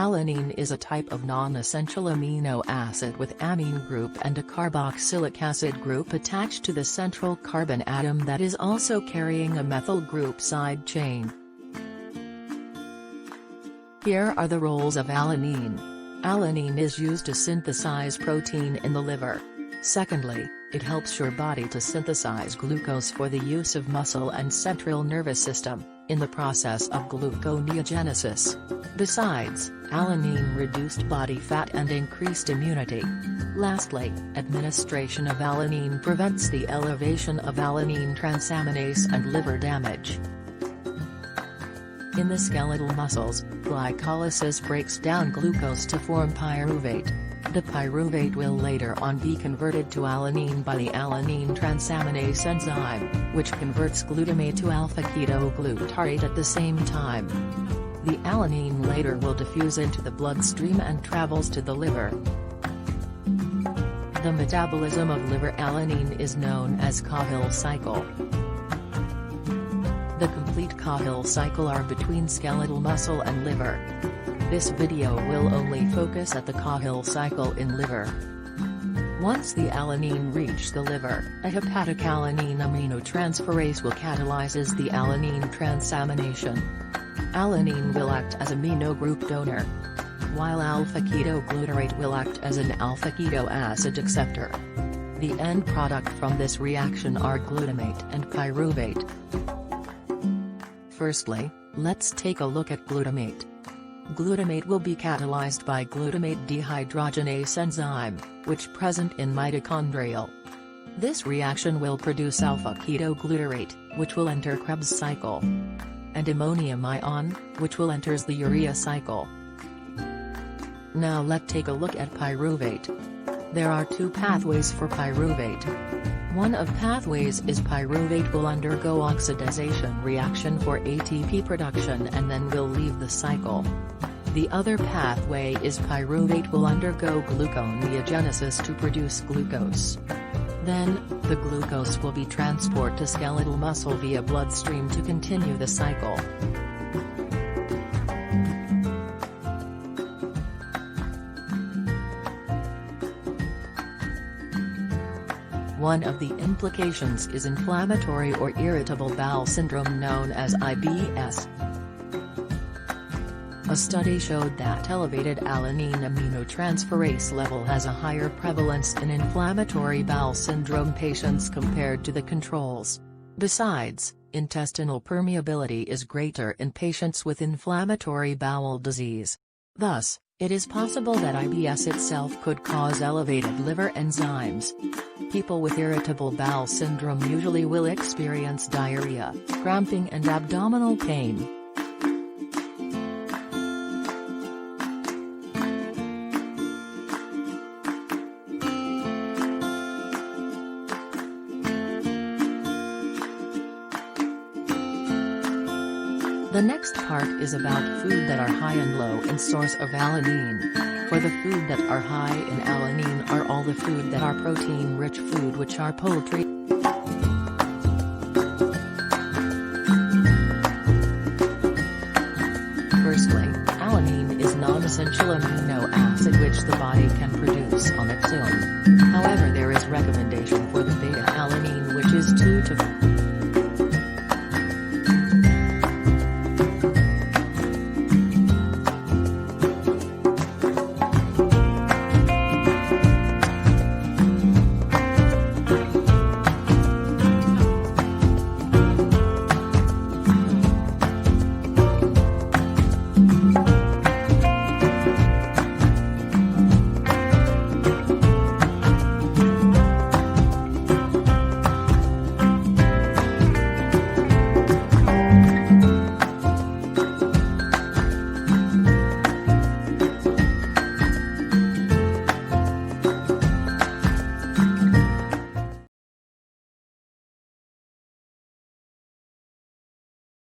Alanine is a type of non-essential amino acid with amine group and a carboxylic acid group attached to the central carbon atom that is also carrying a methyl group side chain. Here are the roles of alanine. Alanine is used to synthesize protein in the liver. Secondly, it helps your body to synthesize glucose for the use of muscle and central nervous system, in the process of gluconeogenesis. Besides, alanine reduced body fat and increased immunity. Lastly, administration of alanine prevents the elevation of alanine transaminase and liver damage. In the skeletal muscles, glycolysis breaks down glucose to form pyruvate. The pyruvate will later on be converted to alanine by the alanine transaminase enzyme, which converts glutamate to alpha-ketoglutarate at the same time. The alanine later will diffuse into the bloodstream and travels to the liver. The metabolism of liver alanine is known as Cahill cycle. The complete Cahill cycle are between skeletal muscle and liver. This video will only focus at the Cahill cycle in liver. Once the alanine reaches the liver, a hepatic alanine aminotransferase will catalyzes the alanine transamination. Alanine will act as amino group donor, while alpha-ketoglutarate will act as an alpha-keto acid acceptor. The end product from this reaction are glutamate and pyruvate. Firstly, let's take a look at glutamate. Glutamate will be catalyzed by glutamate dehydrogenase enzyme, which present in mitochondrial. This reaction will produce alpha-ketoglutarate, which will enter Krebs cycle, and ammonium ion, which will enters the urea cycle. Now let's take a look at pyruvate. There are two pathways for pyruvate. One of pathways is pyruvate will undergo oxidization reaction for ATP production and then will leave the cycle. The other pathway is pyruvate will undergo gluconeogenesis to produce glucose. Then, the glucose will be transported to skeletal muscle via bloodstream to continue the cycle. One of the implications is inflammatory or irritable bowel syndrome known as IBS. A study showed that elevated alanine aminotransferase level has a higher prevalence in inflammatory bowel syndrome patients compared to the controls. Besides, intestinal permeability is greater in patients with inflammatory bowel disease. Thus, it is possible that IBS itself could cause elevated liver enzymes. People with irritable bowel syndrome usually will experience diarrhea, cramping and abdominal pain. The next part is about food that are high and low in source of alanine. For the food that are high in alanine are all the food that are protein-rich food, which are poultry. Firstly, alanine is non-essential amino acid which the body can produce on its own. However, there is recommendation for the beta-alanine, which is 2 to